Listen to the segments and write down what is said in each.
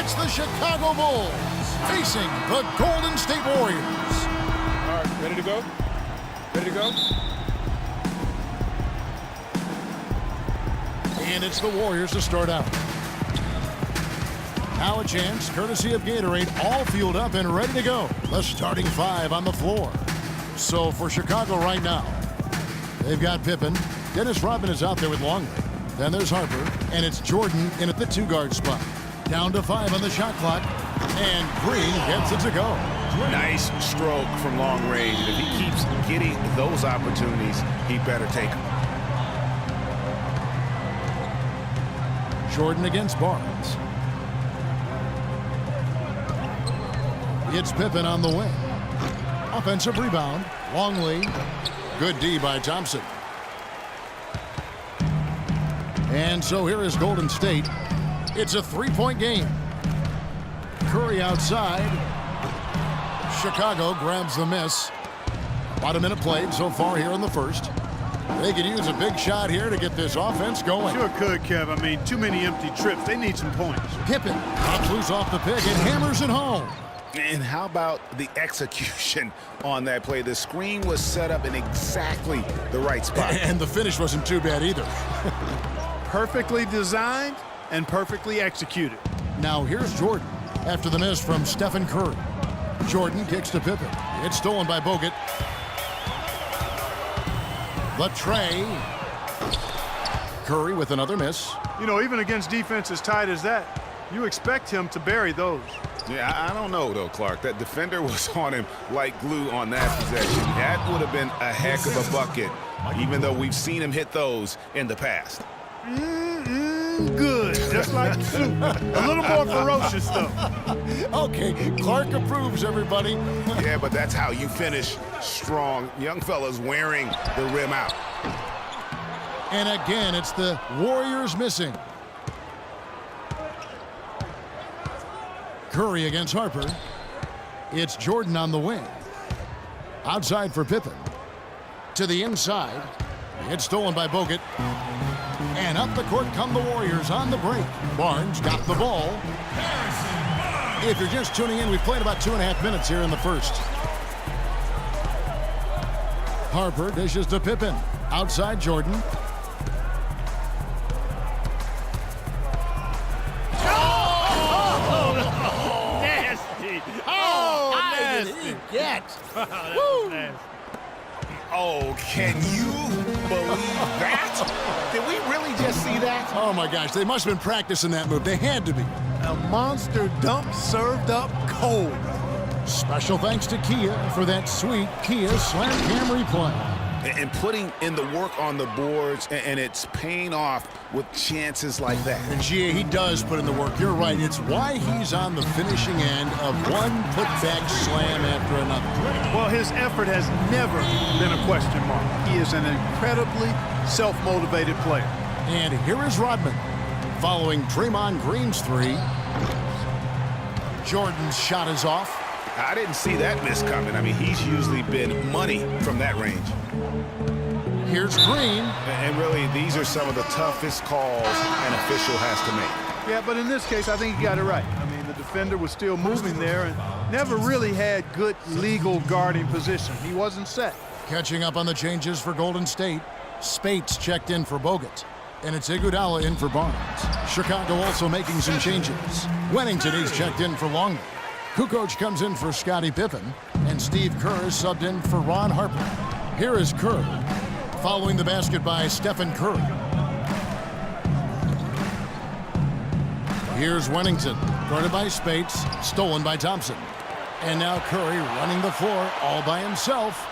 It's the Chicago Bulls facing the Golden State Warriors. All right, ready to go? Ready to go? And it's the Warriors to start out. Now a chance, courtesy of Gatorade, all fueled up and ready to go. The starting five on the floor. So for Chicago right now, they've got Pippen. Dennis Rodman is out there with Longley. Then there's Harper, and it's Jordan in at the two-guard spot. Down to 5 on the shot clock, and Green gets it to go. Nice stroke from long range. If he keeps getting those opportunities, he better take them. Jordan against Barnes. It's Pippen on the wing. Offensive rebound. Longley. Good D by Thompson. And so here is Golden State. It's a three-point game. Curry outside. Chicago grabs the miss. About a minute played so far here in the first. They could use a big shot here to get this offense going. Sure could, Kev. I mean, too many empty trips. They need some points. Pippen pops loose off the pick and hammers it home. And how about the execution on that play? The screen was set up in exactly the right spot. And the finish wasn't too bad either. Perfectly designed and perfectly executed. Now here's Jordan after the miss from Stephen Curry. Jordan kicks to Pippen. It's stolen by Bogut. The tray. Curry with another miss. You know, even against defense as tight as that, you expect him to bury those. Yeah, I don't know, though, Clark. That defender was on him like glue on that possession. That would have been a heck of a bucket, even though we've seen him hit those in the past. Good. Just like soup. A little more ferocious, though. Okay, Clark approves, everybody. Yeah, but that's how you finish strong. Young fellas wearing the rim out. And again, it's the Warriors missing. Curry against Harper. It's Jordan on the wing. Outside for Pippen. To the inside. It's stolen by Bogut. And up the court come the Warriors on the break. Barnes got the ball. If you're just tuning in, we've played about 2.5 minutes here in the first. Harper dishes to Pippen. Outside Jordan. Nasty. Oh, nasty. Oh, can you believe that? Did we really just see that? Oh my gosh, they must have been practicing that move. They had to be. A monster dump served up cold. Special thanks to Kia for that sweet Kia Slam Cam replay. And putting in the work on the boards, and it's paying off with chances like that. And Gia, he does put in the work. You're right. It's why he's on the finishing end of one putback slam after another. Well, his effort has never been a question mark. He is an incredibly self-motivated player. And here is Rodman following Draymond Green's three. Jordan's shot is off. I didn't see that miss coming. I mean, he's usually been money from that range. Here's Green. And really, these are some of the toughest calls an official has to make. Yeah, but in this case, I think he got it right. I mean, the defender was still moving there and never really had good legal guarding position. He wasn't set. Catching up on the changes for Golden State. Spates checked in for Bogut. And it's Iguodala in for Barnes. Chicago also making some changes. Wennington is checked in for Longley. Kukoc comes in for Scottie Pippen. And Steve Kerr is subbed in for Ron Harper. Here is Kerr, following the basket by Stephen Curry. Here's Wennington, guarded by Spates, stolen by Thompson. And now Curry running the floor all by himself.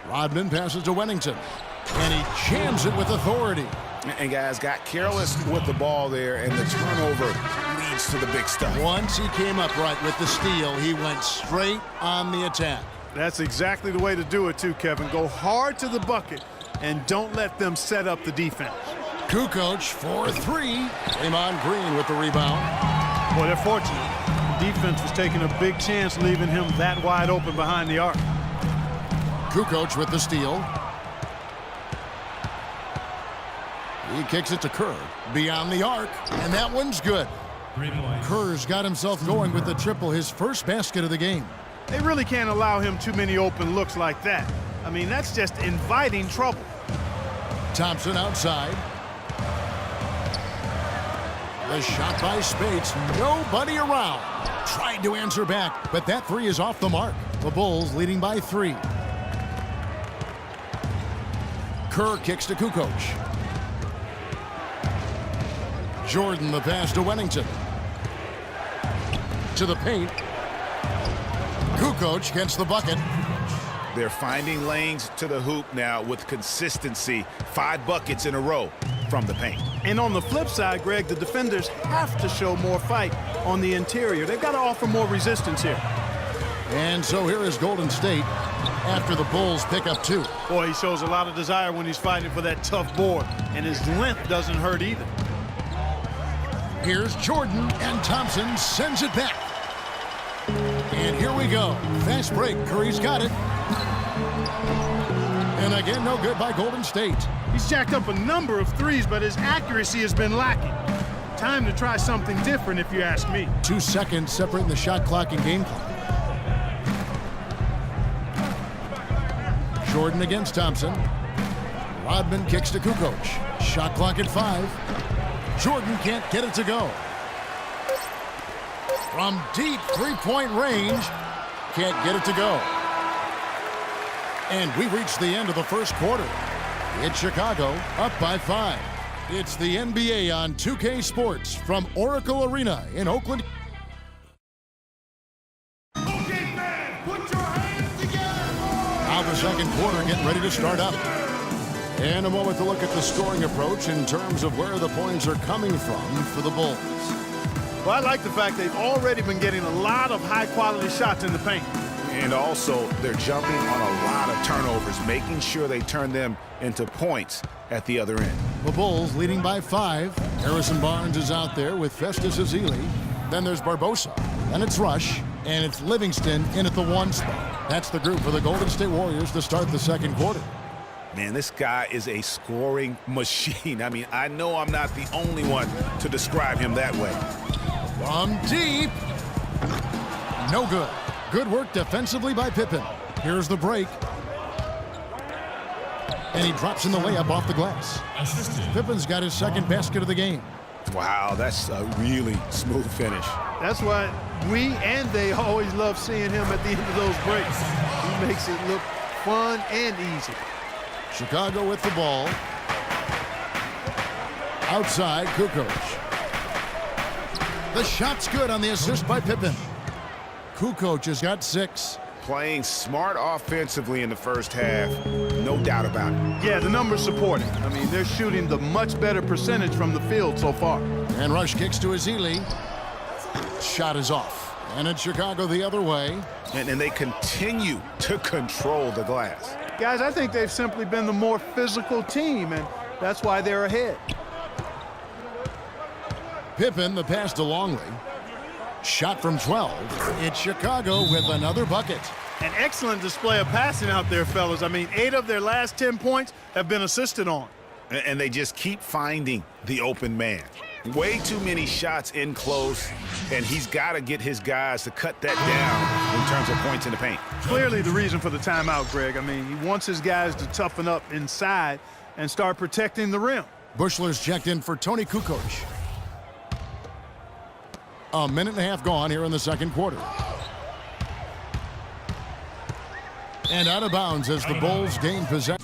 Rodman passes to Wennington, and he jams it with authority. And guys got careless with the ball there, and the turnover leads to the big stuff. Once he came up right with the steal, he went straight on the attack. That's exactly the way to do it too, Kevin. Go hard to the bucket and don't let them set up the defense. Kukoc for three. Draymond Green with the rebound. Boy, they're fortunate. The defense was taking a big chance leaving him that wide open behind the arc. Kukoc with the steal. He kicks it to Kerr beyond the arc, and that one's good. Kerr's got himself going with the triple, his first basket of the game. They really can't allow him too many open looks like that. I mean, that's just inviting trouble. Thompson outside. The shot by Speights, nobody around. Tried to answer back, but that three is off the mark. The Bulls leading by 3. Kerr kicks to Kukoc. Jordan the pass to Wennington. To the paint. Kukoc gets the bucket. They're finding lanes to the hoop now with consistency. 5 buckets in a row from the paint. And on the flip side, Greg, the defenders have to show more fight on the interior. They've got to offer more resistance here. And so here is Golden State after the Bulls pick up 2. Boy, he shows a lot of desire when he's fighting for that tough board, and his length doesn't hurt either. Here's Jordan, and Thompson sends it back. And here we go. Fast break. Curry's got it. And again, no good by Golden State. He's jacked up a number of threes, but his accuracy has been lacking. Time to try something different, if you ask me. 2 seconds separating the shot clock and game clock. Jordan against Thompson. Rodman kicks to Kukoc. Shot clock at 5. Jordan can't get it to go. From deep three-point range, can't get it to go. And we reach the end of the first quarter. It's Chicago up by 5. It's the NBA on 2K Sports from Oracle Arena in Oakland. Okay, man, put your hands together. Now the second quarter getting ready to start up. And a moment to look at the scoring approach in terms of where the points are coming from for the Bulls. Well, I like the fact they've already been getting a lot of high-quality shots in the paint. And also, they're jumping on a lot of turnovers, making sure they turn them into points at the other end. The Bulls leading by 5. Harrison Barnes is out there with Festus Ezeli. Then there's Barbosa. Then it's Rush. And it's Livingston in at the 1 spot. That's the group for the Golden State Warriors to start the second quarter. Man, this guy is a scoring machine. I mean, I know I'm not the only one to describe him that way. From deep. No good. Good work defensively by Pippen. Here's the break. And he drops in the layup off the glass. Pippen's got his second basket of the game. Wow, that's a really smooth finish. That's why we and they always love seeing him at the end of those breaks. He makes it look fun and easy. Chicago with the ball. Outside, Kukoc. The shot's good on the assist by Pippen. Kukoc has got 6. Playing smart offensively in the first half, no doubt about it. Yeah, the numbers support it. I mean, they're shooting the much better percentage from the field so far. And Rush kicks to Ezeli. Shot is off. And it's Chicago the other way. And they continue to control the glass. Guys, I think they've simply been the more physical team, and that's why they're ahead. Pippen, the pass to Longley. Shot from 12. It's Chicago with another bucket. An excellent display of passing out there, fellas. I mean, 8 of their last 10 points have been assisted on. And they just keep finding the open man. Way too many shots in close, and he's got to get his guys to cut that down in terms of points in the paint. Clearly the reason for the timeout, Greg. I mean, he wants his guys to toughen up inside and start protecting the rim. Bushler's checked in for Tony Kukoc. A minute and a half gone here in the second quarter. And out of bounds as the Bulls gain possession.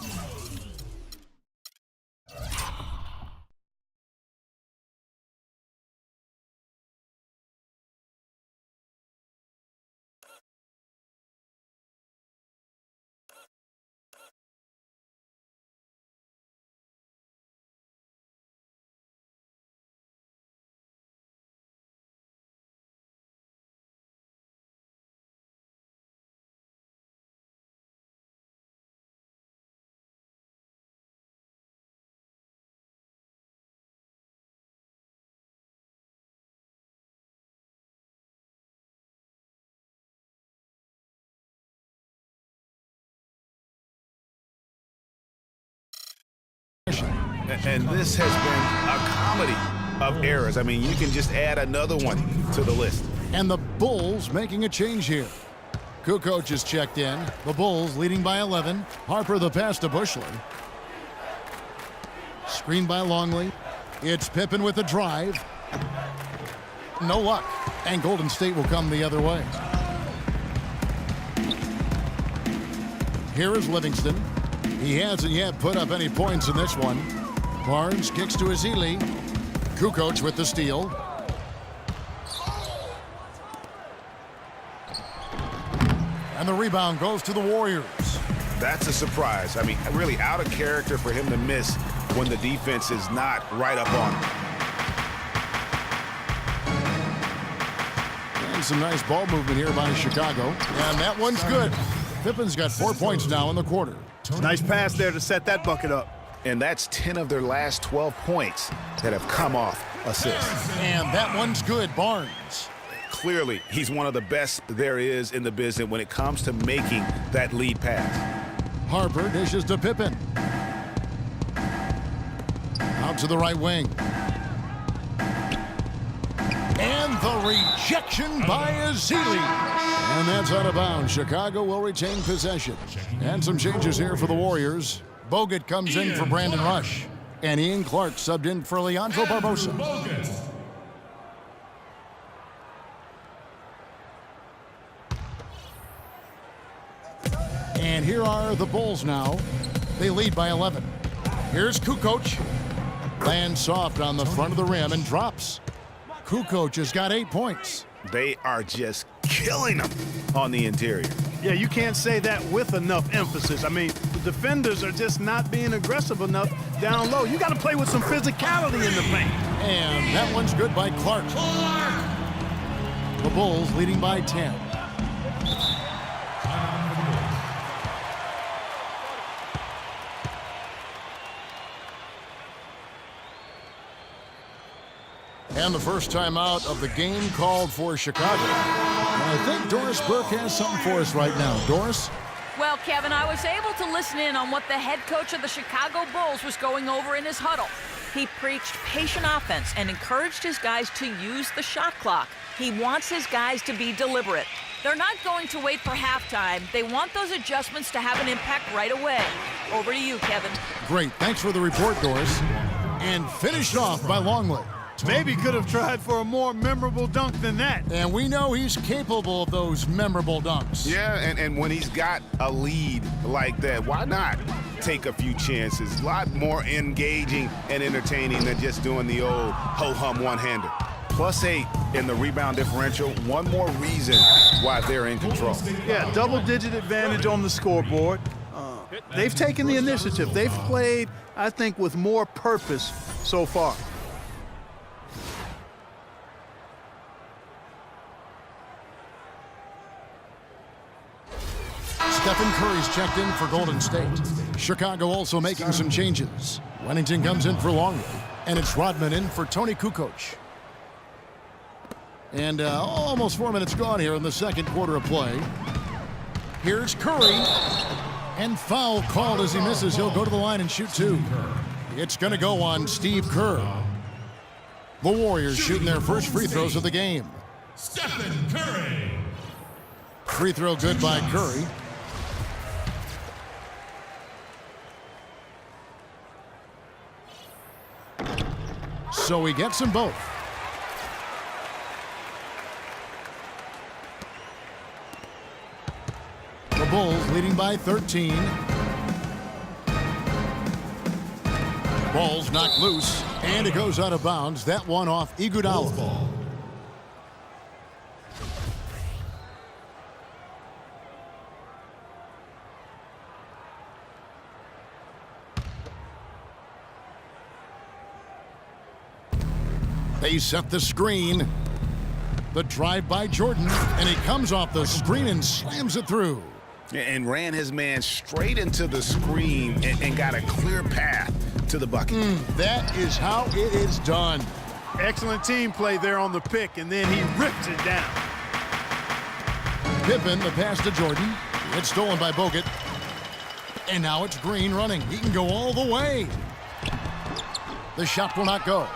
And this has been a comedy of errors. I mean, you can just add another one to the list. And the Bulls making a change here. Kukoc is checked in. The Bulls leading by 11. Harper the pass to Bushley. Screen by Longley. It's Pippen with a drive. No luck. And Golden State will come the other way. Here is Livingston. He hasn't yet put up any points in this one. Barnes kicks to Ezeli. Kukoc with the steal. And the rebound goes to the Warriors. That's a surprise. I mean, really out of character for him to miss when the defense is not right up on him. And some nice ball movement here by Chicago. And that one's good. Pippen's got 4 points now in the quarter. Nice pass there to set that bucket up. And that's 10 of their last 12 points that have come off assists. And that one's good, Barnes. Clearly, he's one of the best there is in the business when it comes to making that lead pass. Harper dishes to Pippen. Out to the right wing. And the rejection by Ezeli. And that's out of bounds. Chicago will retain possession. And some changes here for the Warriors. Bogut comes in for Brandon Rush. And Ian Clark subbed in for Leandro Barbosa. And here are the Bulls now. They lead by 11. Here's Kukoc. Lands soft on the front of the rim and drops. Kukoc has got 8 points. They are just killing them on the interior. Yeah, you can't say that with enough emphasis. I mean, the defenders are just not being aggressive enough down low. You got to play with some physicality in the paint. And that one's good by Clark. The Bulls leading by 10. And the first time out of the game called for Chicago. And I think Doris Burke has something for us right now. Doris? Well, Kevin, I was able to listen in on what the head coach of the Chicago Bulls was going over in his huddle. He preached patient offense and encouraged his guys to use the shot clock. He wants his guys to be deliberate. They're not going to wait for halftime. They want those adjustments to have an impact right away. Over to you, Kevin. Great. Thanks for the report, Doris. And finished off by Longley. Maybe could have tried for a more memorable dunk than that. And we know he's capable of those memorable dunks. Yeah, and when he's got a lead like that, why not take a few chances? A lot more engaging and entertaining than just doing the old ho-hum one-hander. +8 in the rebound differential. One more reason why they're in control. Yeah, double-digit advantage on the scoreboard. They've taken the initiative. They've played, I think, with more purpose so far. Stephen Curry's checked in for Golden State. Chicago also making some changes. Wennington comes in for Longley. And it's Rodman in for Tony Kukoc. And almost 4 minutes gone here in the second quarter of play. Here's Curry. And foul called as he misses. He'll go to the line and shoot 2. It's going to go on Steve Kerr. The Warriors shooting their first free throws of the game. Stephen Curry. Free throw good by Curry. So he gets them both. The Bulls leading by 13. Ball's knocked loose, and it goes out of bounds. That one off Iguodala. They set the screen. The drive by Jordan, and he comes off the screen and slams it through. And ran his man straight into the screen and got a clear path to the bucket. That is how it is done. Excellent team play there on the pick, and then he rips it down. Pippen, the pass to Jordan. It's stolen by Bogut. And now it's Green running. He can go all the way. The shot will not go.